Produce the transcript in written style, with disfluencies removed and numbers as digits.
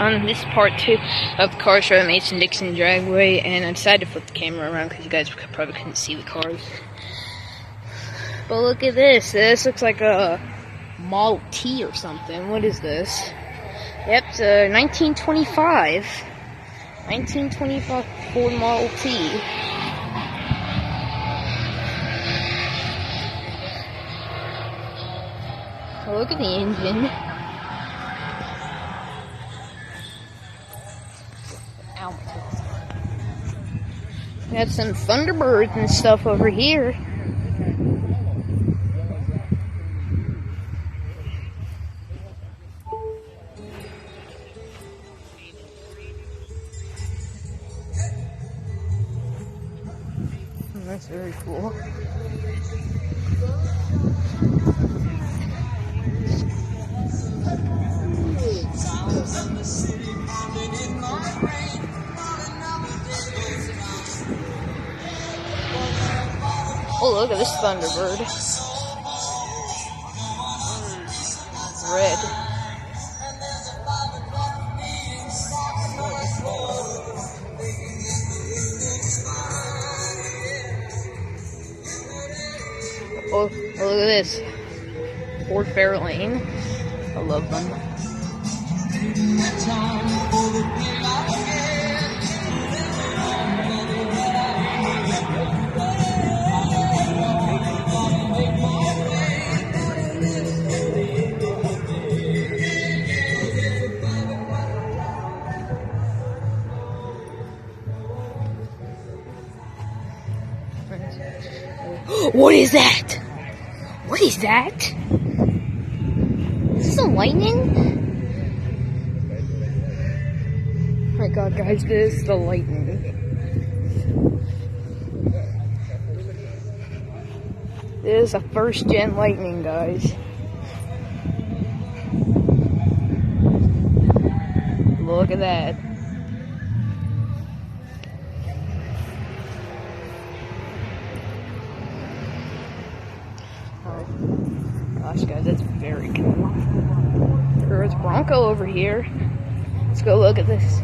This is part 2 of the car show at Mason Dixon driveway, and I decided to flip the camera around because you guys probably couldn't see the cars. But look at this. This looks like a Model T or something. What is this? Yep, it's a 1925 Ford Model T. Oh, look at the engine. We have some Thunderbirds and stuff over here. That's very cool. Oh, look at this Thunderbird. Red. Oh, look at this. Ford Fairlane. I love them. What is that? What is that? Is this a lightning? Oh my god, guys, this is the lightning. This is a first-gen lightning, guys. Look at that. Gosh, guys, that's very cool. There's Bronco over here. Let's go look at this.